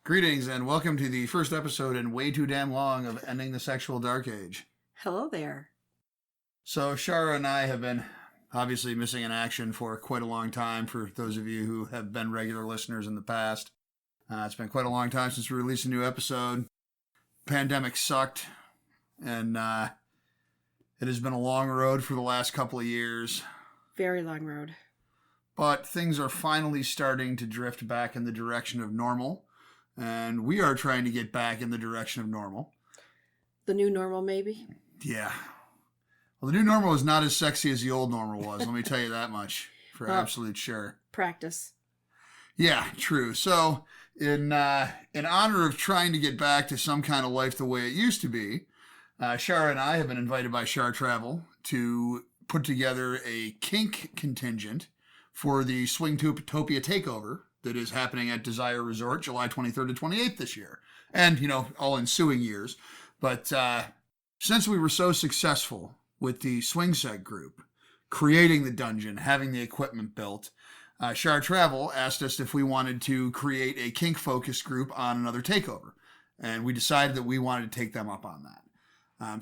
Greetings and welcome to the first episode in way too damn long of Ending the Sexual Dark Age. Hello there. So Shara and I have been obviously missing in action for quite a long time for those of you who have been regular listeners in the past. It's been quite a long time since we released a new episode. Pandemic sucked and it has been a long road for the last couple of years. Very long road. But things are finally starting to drift back in the direction of normal. And we are trying to get back in the direction of normal. The new normal, maybe? Yeah. Well, the new normal is not as sexy as the old normal was. Let me tell you that much for absolute sure. Practice. Yeah, true. So in honor of trying to get back to some kind of life the way it used to be, Shara and I have been invited by Shar Travel to put together a kink contingent for the Swingtopia takeover that is happening at Desire Resort July 23rd to 28th this year. And, all ensuing years. But since we were so successful with the Swing Set group, creating the dungeon, having the equipment built, Shar Travel asked us if we wanted to create a kink-focused group on another takeover. And we decided that we wanted to take them up on that.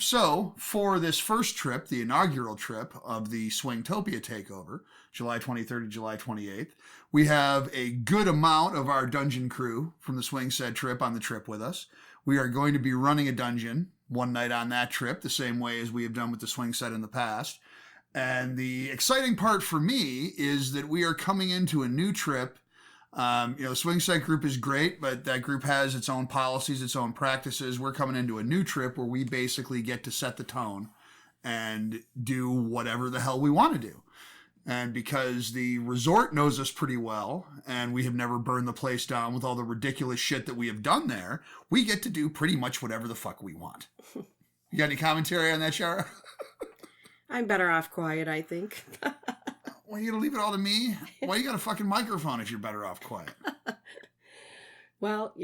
So for this first trip, the inaugural trip of the Swingtopia takeover, July 23rd to July 28th, we have a good amount of our dungeon crew from the Swing Set trip on the trip with us. We are going to be running a dungeon one night on that trip, the same way as we have done with the Swing Set in the past. And the exciting part for me is that we are coming into a new trip. Swing Set group is great, but that group has its own policies, its own practices. We're coming into a new trip where we basically get to set the tone and do whatever the hell we want to do. And because the resort knows us pretty well, and we have never burned the place down with all the ridiculous shit that we have done there, we get to do pretty much whatever the fuck we want. You got any commentary on that, Shara? I'm better off quiet, I think. Well, you gonna leave it all to me? Why you got a fucking microphone if you're better off quiet? Well,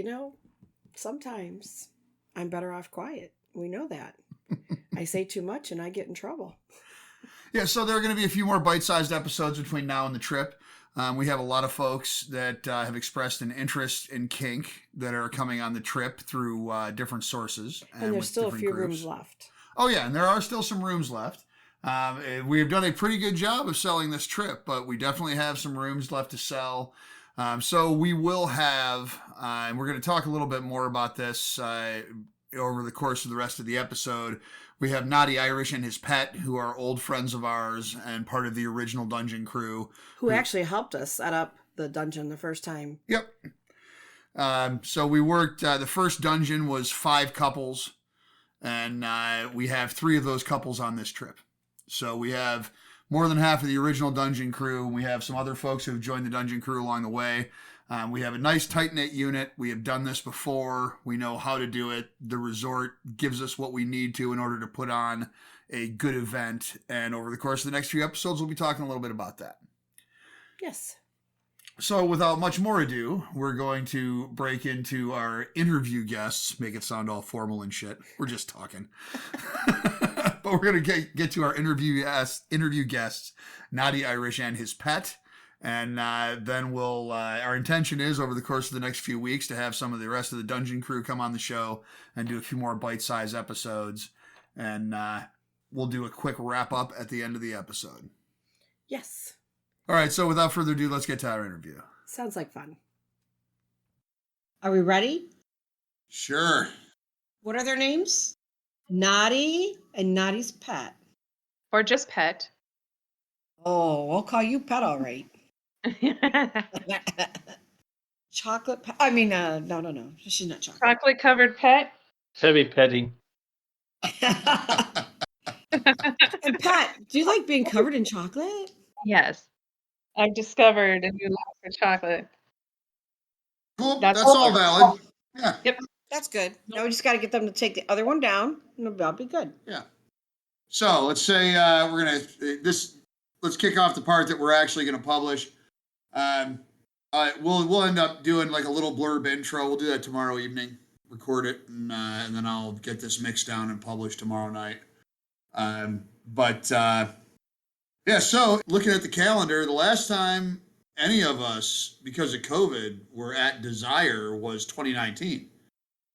sometimes I'm better off quiet. We know that. I say too much and I get in trouble. Yeah, so there are going to be a few more bite-sized episodes between now and the trip. We have a lot of folks that have expressed an interest in kink that are coming on the trip through different sources. And there's still a few rooms left. Oh, yeah, and there are still some rooms left. We have done a pretty good job of selling this trip, but we definitely have some rooms left to sell. So we will have, and we're going to talk a little bit more about this over the course of the rest of the episode. We have Naughty Irish and his pet, who are old friends of ours and part of the original dungeon crew. Who actually helped us set up the dungeon the first time. Yep. So we worked, the first dungeon was 5 couples, and we have 3 of those couples on this trip. So we have more than half of the original dungeon crew. We have some other folks who have joined the dungeon crew along the way. We have a nice tight-knit unit. We have done this before. We know how to do it. The resort gives us what we need to in order to put on a good event. And over the course of the next few episodes, we'll be talking a little bit about that. Yes. So without much more ado, we're going to break into our interview guests. Make it sound all formal and shit. We're just talking. But we're going to get to our interview guests, Naughty Irish and his pet. And then we'll, our intention is over the course of the next few weeks to have some of the rest of the dungeon crew come on the show and do a few more bite-sized episodes. And we'll do a quick wrap-up at the end of the episode. Yes. All right, so without further ado, let's get to our interview. Sounds like fun. Are we ready? Sure. What are their names? Naughty and Naughty's pet. Or just pet. Oh, I'll call you pet, all right. Chocolate pet. I mean, no. She's not chocolate. Chocolate covered pet. Heavy petting. And Pat, do you like being covered in chocolate? Yes. I've discovered a new love for chocolate. Cool. That's all valid. Yeah. Yep. That's good. Now we just got to get them to take the other one down, and that'll be good. Yeah. So let's say let's kick off the part that we're actually going to publish. We'll end up doing like a little blurb intro. We'll do that tomorrow evening. Record it, and then I'll get this mixed down and published tomorrow night. Yeah. So looking at the calendar, the last time any of us, because of COVID, were at Desire was 2019.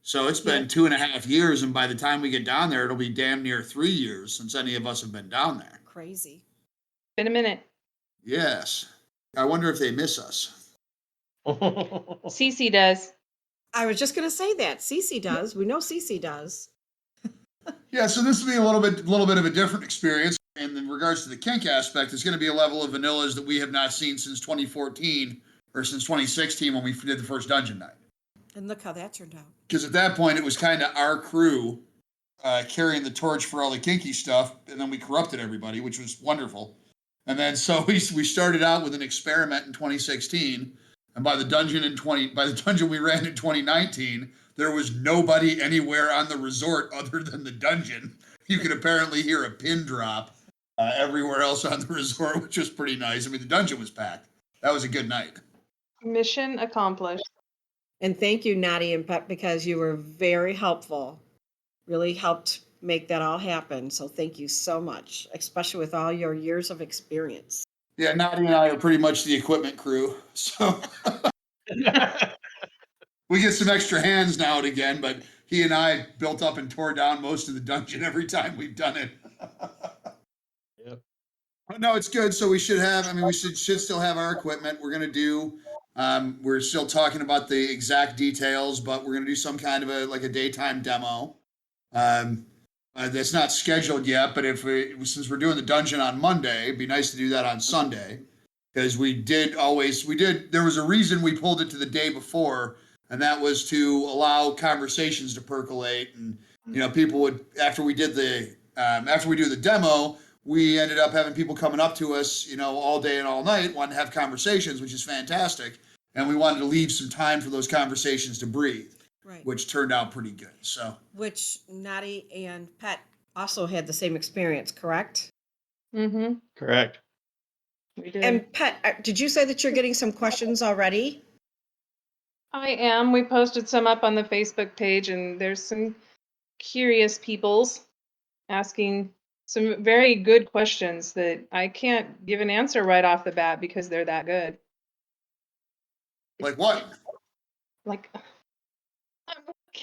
So it's been 2.5 years, and by the time we get down there, it'll be damn near 3 years since any of us have been down there. Crazy. Been a minute. Yes. I wonder if they miss us. Cece does. I was just going to say that. Cece does. We know Cece does. Yeah, so this will be a little bit of a different experience. And in regards to the kink aspect, it's going to be a level of vanillas that we have not seen since 2014 or since 2016 when we did the first dungeon night. And look how that turned out. Because at that point, it was kind of our crew carrying the torch for all the kinky stuff, and then we corrupted everybody, which was wonderful. And then so we started out with an experiment in 2016, and by the dungeon we ran in 2019, there was nobody anywhere on the resort other than the dungeon. You could apparently hear a pin drop everywhere else on the resort, which was pretty nice. I mean, the dungeon was packed. That was a good night. Mission accomplished. And thank you, Natty and Pep, because you were very helpful. Really helped make that all happen. So thank you so much, especially with all your years of experience. Yeah, Nadia and I are pretty much the equipment crew. So we get some extra hands now and again, but he and I built up and tore down most of the dungeon every time we've done it. Yep. But no, it's good. So we should still have our equipment. We're going to do, we're still talking about the exact details, but we're going to do some kind of a daytime demo. That's not scheduled yet, but since we're doing the dungeon on Monday, it'd be nice to do that on Sunday, because there was a reason we pulled it to the day before, and that was to allow conversations to percolate. And people would, after we do the demo, we ended up having people coming up to us all day and all night wanting to have conversations, which is fantastic, and we wanted to leave some time for those conversations to breathe. Right. Which turned out pretty good. So, which Natty and Pet also had the same experience, correct? Mm-hmm. Correct. We did. And Pet, did you say that you're getting some questions already? I am. We posted some up on the Facebook page, and there's some curious peoples asking some very good questions that I can't give an answer right off the bat because they're that good. Like what? Like,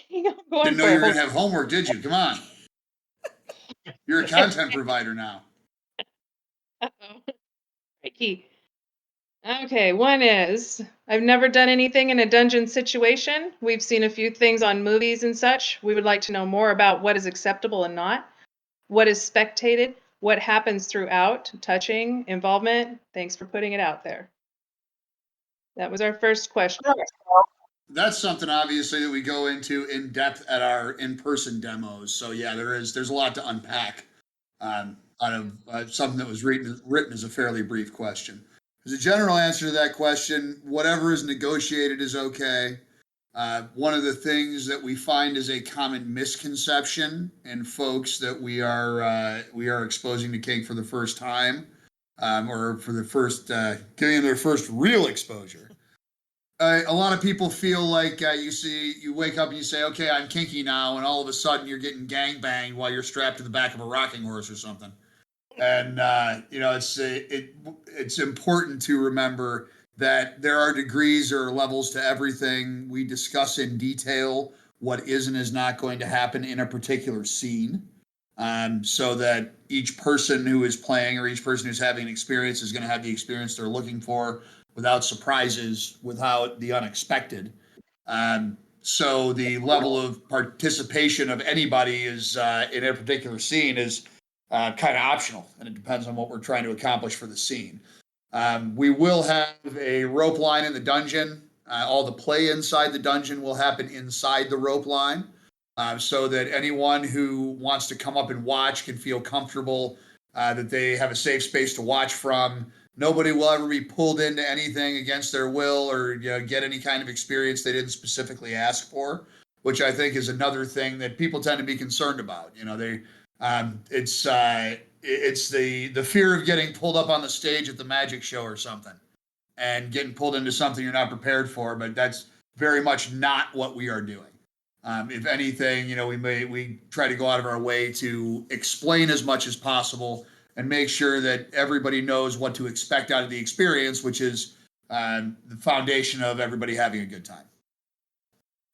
Didn't know you were going to have homework, did you? Come on. You're a content provider now. Uh-oh. Ricky. Okay, one is, I've never done anything in a dungeon situation. We've seen a few things on movies and such. We would like to know more about what is acceptable and not, what is spectated, what happens throughout, touching, involvement. Thanks for putting it out there. That was our first question. That's something obviously that we go into in depth at our in-person demos. So yeah, there's a lot to unpack out of something that was written as a fairly brief question. As a general answer to that question, whatever is negotiated is okay. One of the things that we find is a common misconception in folks that we are exposing to kink for the first time, or for the first giving them their first real exposure. A lot of people feel like you wake up and you say, okay, I'm kinky now, and all of a sudden you're getting gangbanged while you're strapped to the back of a rocking horse or something. And it's important to remember that there are degrees or levels to everything. We discuss in detail what is and is not going to happen in a particular scene, so that each person who is playing or each person who's having an experience is going to have the experience they're looking for, without surprises, without the unexpected. So the level of participation of anybody is in a particular scene is kind of optional, and it depends on what we're trying to accomplish for the scene. We will have a rope line in the dungeon. All the play inside the dungeon will happen inside the rope line, so that anyone who wants to come up and watch can feel comfortable, that they have a safe space to watch from. Nobody will ever be pulled into anything against their will, or get any kind of experience they didn't specifically ask for, which I think is another thing that people tend to be concerned about. It's the fear of getting pulled up on the stage at the magic show or something, and getting pulled into something you're not prepared for. But that's very much not what we are doing. If anything, we try to go out of our way to explain as much as possible and make sure that everybody knows what to expect out of the experience, which is the foundation of everybody having a good time.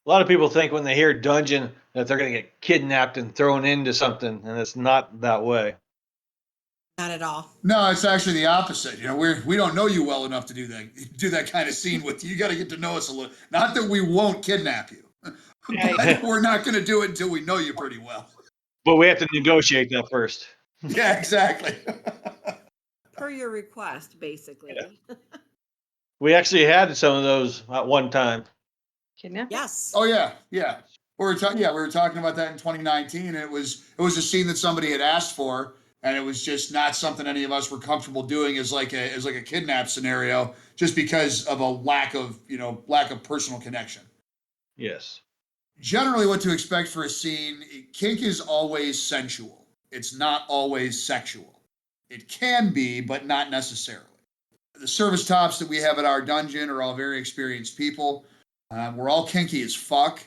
A lot of people think when they hear dungeon that they're going to get kidnapped and thrown into something, and it's not that way. Not at all. No, it's actually the opposite. You know, we don't know you well enough to do that kind of scene with you. You got to get to know us a little. Not that we won't kidnap you, but we're not going to do it until we know you pretty well. But we have to negotiate that first. Yeah, exactly. Per your request, basically. Yeah. We actually had some of those at one time. Kidnapping? Yes. Oh yeah. We were talking about that in 2019, and it was a scene that somebody had asked for, and it was just not something any of us were comfortable doing as like a kidnap scenario, just because of a lack of personal connection. Yes. Generally, what to expect for a scene: kink is always sensual. It's not always sexual. It can be, but not necessarily. The service tops that we have at our dungeon are all very experienced people. We're all kinky as fuck.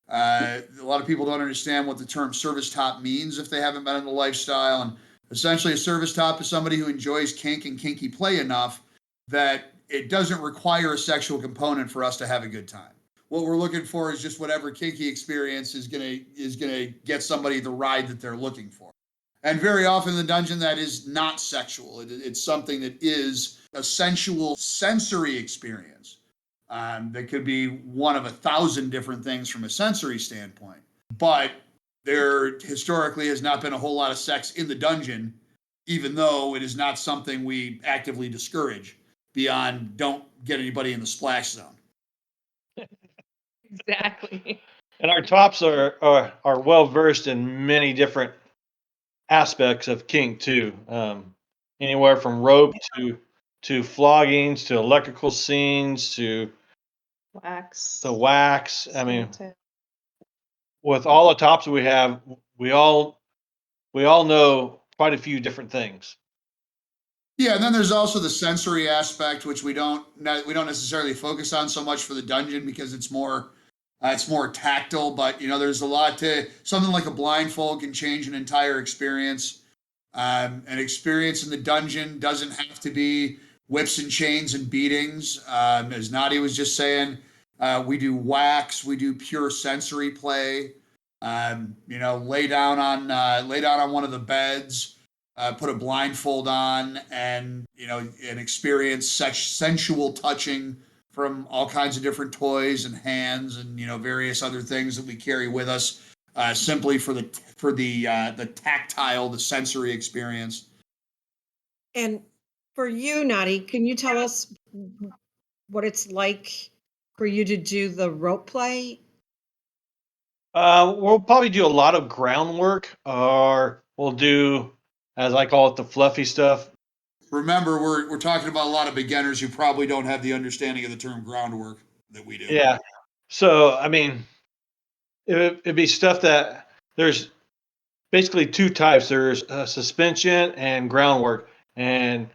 A lot of people don't understand what the term service top means if they haven't been in the lifestyle. And essentially, a service top is somebody who enjoys kink and kinky play enough that it doesn't require a sexual component for us to have a good time. What we're looking for is just whatever kinky experience is gonna get somebody the ride that they're looking for. And very often in the dungeon, that is not sexual. It's something that is a sensual sensory experience. That could be one of 1,000 different things from a sensory standpoint. But there historically has not been a whole lot of sex in the dungeon, even though it is not something we actively discourage beyond don't get anybody in the splash zone. Exactly. And our tops are well versed in many different aspects of kink too. Anywhere from rope to floggings to electrical scenes to Wax. the wax. I mean, Sanita. with all the tops we have, we all know quite a few different things. Yeah, and then there's also the sensory aspect, which we don't necessarily focus on so much for the dungeon because it's more tactile. But there's a lot to something like a blindfold can change an entire experience. An experience in the dungeon doesn't have to be whips and chains and beatings. As Nadia was just saying, we do wax, we do pure sensory play. Lay down on one of the beds. Put a blindfold on and experience such sensual touching from all kinds of different toys and hands and various other things that we carry with us, simply for the tactile, the sensory experience. And for you, Nadi, can you tell us what it's like for you to do the rope play? We'll probably do a lot of groundwork, or we'll do, as I call it, the fluffy stuff. Remember, we're talking about a lot of beginners who probably don't have the understanding of the term groundwork that we do. Yeah. So, I mean, it'd be stuff that there's basically two types. There's suspension and groundwork. And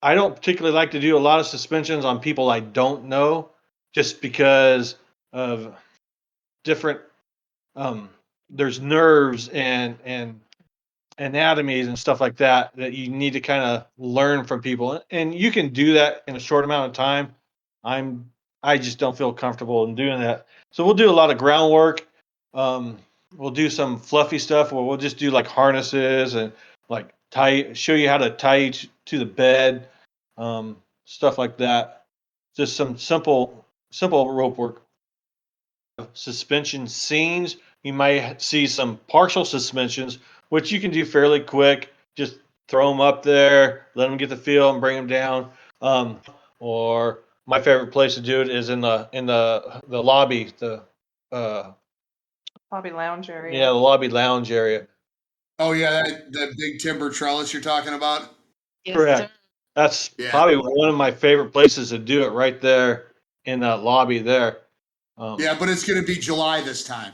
I don't particularly like to do a lot of suspensions on people I don't know, just because of different, there's nerves and anatomies and stuff like that you need to kind of learn from people, and you can do that in a short amount of time. I just don't feel comfortable in doing that, so we'll do a lot of groundwork. We'll do some fluffy stuff where we'll just do like harnesses and like show you how to tie you to the bed, stuff like that. Just some simple rope work. Suspension scenes, you might see some partial suspensions, which you can do fairly quick. Just throw them up there, let them get the feel, and bring them down. Or my favorite place to do it is in the lobby, the Lobby lounge area. yeah, the lobby lounge area. Oh yeah, that big timber trellis you're talking about. Yes, Correct. sir. That's Yeah. probably one of my favorite places to do it, right there in that lobby there. Yeah, but it's going to be July this time.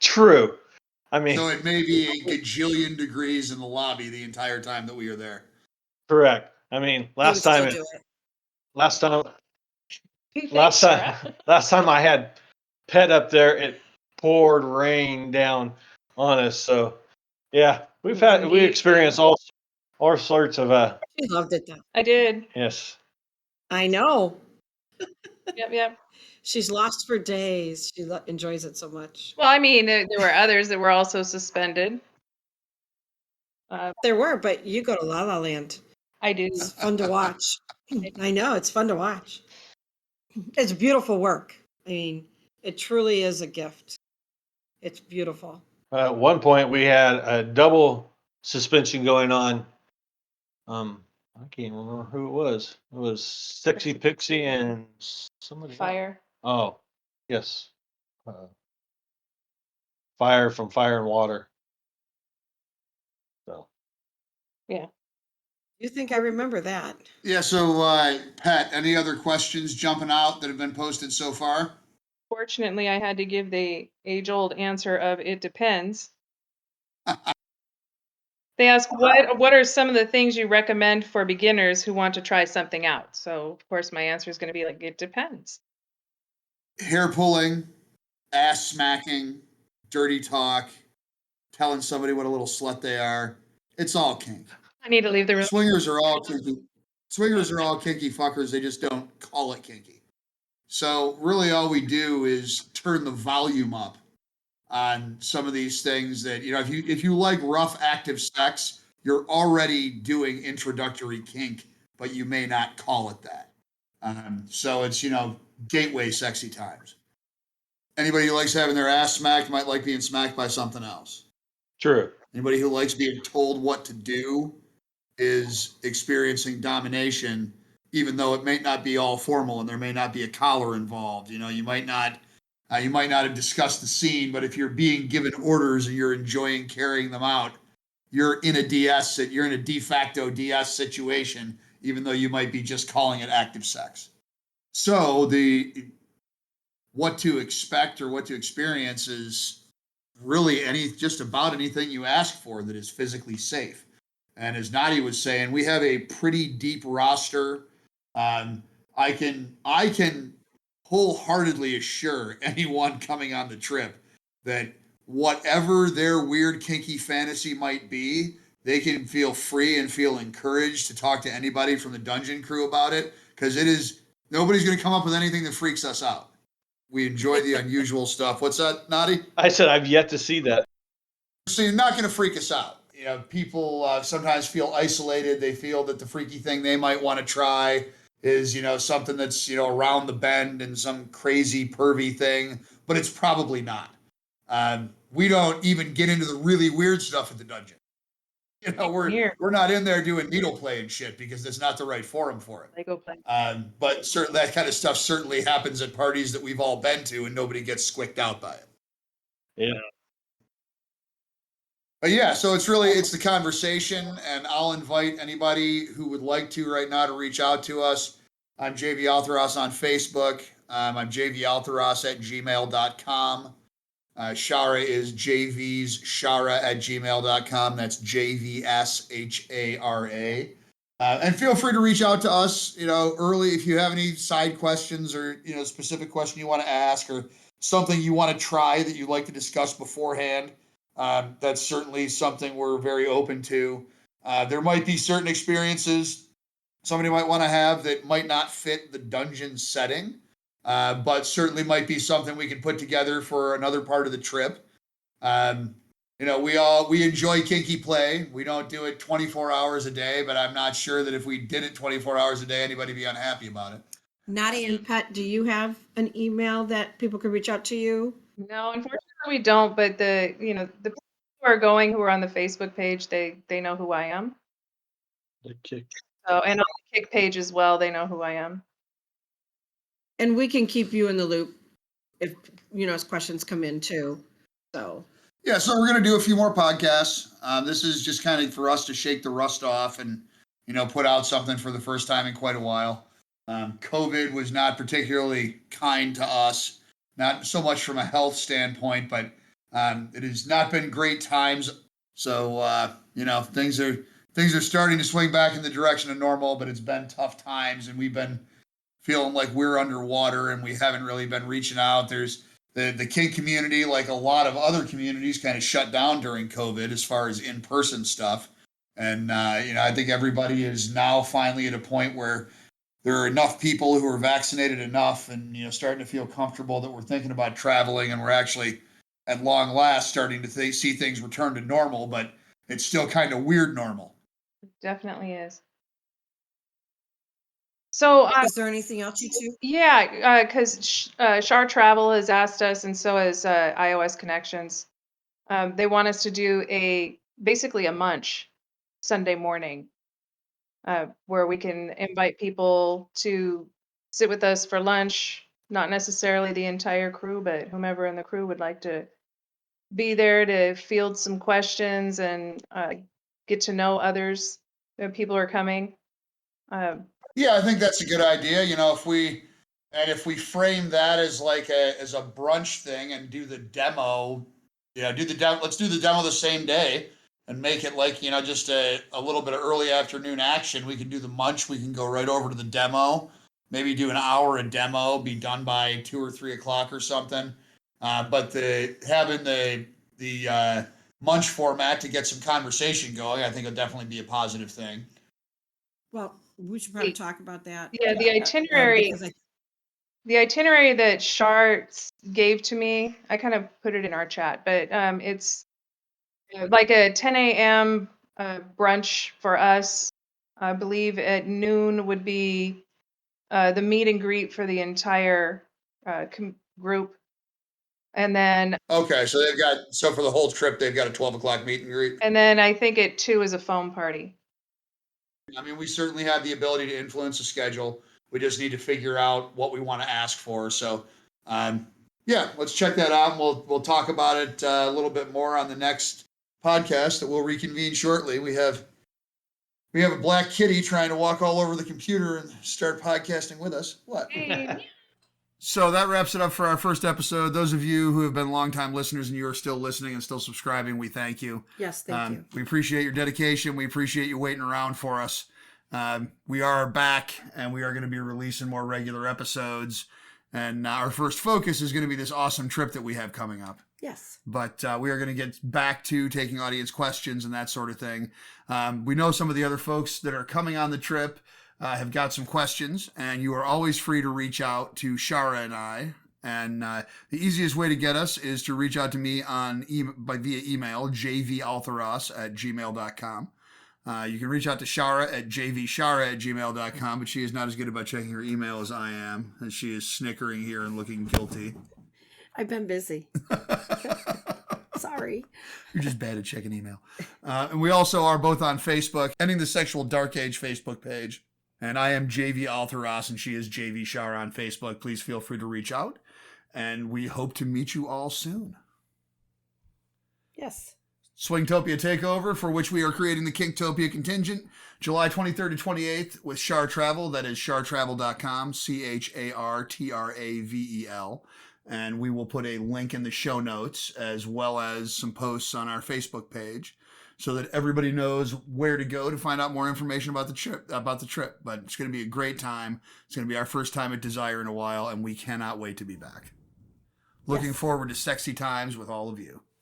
True. I mean, So it may be a gajillion degrees in the lobby the entire time that we are there. correct. I mean, You would last time still do it. last time Thanks, Sarah. last time I had pet up there, it poured rain down on us. So yeah, we experienced all sorts of She loved it though. I did. yes. I know. Yep. She's lost for days. She enjoys it so much. Well, I mean, there were others that were also suspended. There were, but you go to La La Land. I do. It's fun to watch. I know, it's fun to watch. It's beautiful work. I mean, it truly is a gift. It's beautiful. At one point, we had a double suspension going on. I can't remember who it was. It was Sexy Pixie and somebody else. Fire. Oh, yes. Fire from Fire and Water. So Yeah. You think I remember that? Yeah, so Pat, any other questions jumping out that have been posted so far? Fortunately, I had to give the age-old answer of it depends. They ask what are some of the things you recommend for beginners who want to try something out? So, of course, my answer is going to be like it depends. Hair pulling, ass smacking, dirty talk, telling somebody what a little slut they are. It's all kink. I need to leave the room. Swingers are all kinky. Swingers are all kinky fuckers. They just don't call it kinky. So really all we do is turn the volume up on some of these things that, if you like rough active sex, you're already doing introductory kink, but you may not call it that. So it's, gateway sexy times. Anybody who likes having their ass smacked might like being smacked by something else. true. Anybody who likes being told what to do is experiencing domination, even though it may not be all formal and there may not be a collar involved. You might not have discussed the scene, but if you're being given orders and you're enjoying carrying them out, you're in a de facto DS situation, even though you might be just calling it active sex. So what to expect or what to experience is really just about anything you ask for that is physically safe. And as Nadi was saying, we have a pretty deep roster. I can wholeheartedly assure anyone coming on the trip that whatever their weird kinky fantasy might be, they can feel free and feel encouraged to talk to anybody from the dungeon crew about it, because nobody's going to come up with anything that freaks us out. We enjoy the unusual stuff. What's that, Nadi? I said I've yet to see that. So you're not going to freak us out. People sometimes feel isolated. They feel that the freaky thing they might want to try is, something that's, around the bend and some crazy pervy thing, but it's probably not. We don't even get into the really weird stuff at the dungeon. We're not in there doing needle play and shit because that's not the right forum for it. Lego play. But certainly that kind of stuff certainly happens at parties that we've all been to, and nobody gets squicked out by it. Yeah. But yeah, so it's the conversation, and I'll invite anybody who would like to right now to reach out to us. I'm JV Altheros on Facebook. I'm jvaltheros@gmail.com. Shara is JV's Shara@gmail.com. That's JVSHARA. And feel free to reach out to us, early if you have any side questions or, specific question you want to ask or something you want to try that you'd like to discuss beforehand. That's certainly something we're very open to. There might be certain experiences somebody might want to have that might not fit the dungeon setting, but certainly might be something we can put together for another part of the trip. We enjoy kinky play. We don't do it 24 hours a day, but I'm not sure that if we did it 24 hours a day, anybody would be unhappy about it. Nadi and Pat, do you have an email that people could reach out to you? No, unfortunately we don't, but the people who are going, who are on the Facebook page, they know who I am. The kick. So, and on the Kik page as well, they know who I am. And we can keep you in the loop if, as questions come in too. So. Yeah, so we're going to do a few more podcasts. This is just kind of for us to shake the rust off and, put out something for the first time in quite a while. COVID was not particularly kind to us, not so much from a health standpoint, but it has not been great times. So, things are starting to swing back in the direction of normal, but it's been tough times, and we've been feeling like we're underwater and we haven't really been reaching out. There's the kink community, like a lot of other communities, kind of shut down during COVID as far as in-person stuff. And, I think everybody is now finally at a point where there are enough people who are vaccinated enough and, starting to feel comfortable that we're thinking about traveling, and we're actually at long last starting to see things return to normal, but it's still kind of weird normal. Definitely is. So, Is there anything else you two? yeah, because Shar Travel has asked us, and so has iOS Connections. They want us to do basically a munch Sunday morning, where we can invite people to sit with us for lunch. Not necessarily the entire crew, but whomever in the crew would like to be there to field some questions and get to know others. People are coming. Yeah, I think that's a good idea. If we frame that as like as a brunch thing and do the demo, do the demo. Let's do the demo the same day and make it like, just a little bit of early afternoon action. We can do the munch. We can go right over to the demo. Maybe do an hour of demo, be done by 2 or 3 o'clock or something. But having the munch format to get some conversation going, I think will definitely be a positive thing. Well, we should probably talk about that. Yeah, the itinerary. Because The itinerary that Shar gave to me, I kind of put it in our chat, but it's like a 10 a.m. Brunch for us. I believe at noon would be the meet and greet for the entire group. And then Okay, so for the whole trip, they've got a 12 o'clock meet and greet. I think at 2 is a foam party. I mean, we certainly have the ability to influence the schedule. We just need to figure out what we want to ask for. So, yeah, let's check that out. And we'll talk about it a little bit more on the next podcast that we'll reconvene shortly. We have a black kitty trying to walk all over the computer and start podcasting with us. What? Hey. So that wraps it up for our first episode. Those of you who have been longtime listeners and you are still listening and still subscribing, we thank you. yes, thank you. We appreciate your dedication. We appreciate you waiting around for us. We are back, and we are going to be releasing more regular episodes. And our first focus is going to be this awesome trip that we have coming up. Yes. But we are going to get back to taking audience questions and that sort of thing. We know some of the other folks that are coming on the trip have got some questions, and you are always free to reach out to Shara and I. And the easiest way to get us is to reach out to me via email, jvaltheros@gmail.com. You can reach out to Shara at jvshara@gmail.com, but she is not as good about checking her email as I am, and she is snickering here and looking guilty. I've been busy. Sorry. You're just bad at checking email. And we also are both on Facebook, Ending the Sexual Dark Age Facebook page. And I am JV Altheros, and she is JV Shara on Facebook. Please feel free to reach out, and we hope to meet you all soon. Yes. Swingtopia Takeover, for which we are creating the Kinktopia contingent, July 23rd to 28th with Shar Travel. That is shartravel.com, CHARTRAVEL. And we will put a link in the show notes as well as some posts on our Facebook page so that everybody knows where to go to find out more information about the trip. But it's going to be a great time. It's going to be our first time at Desire in a while, and we cannot wait to be back. Looking forward to sexy times with all of you.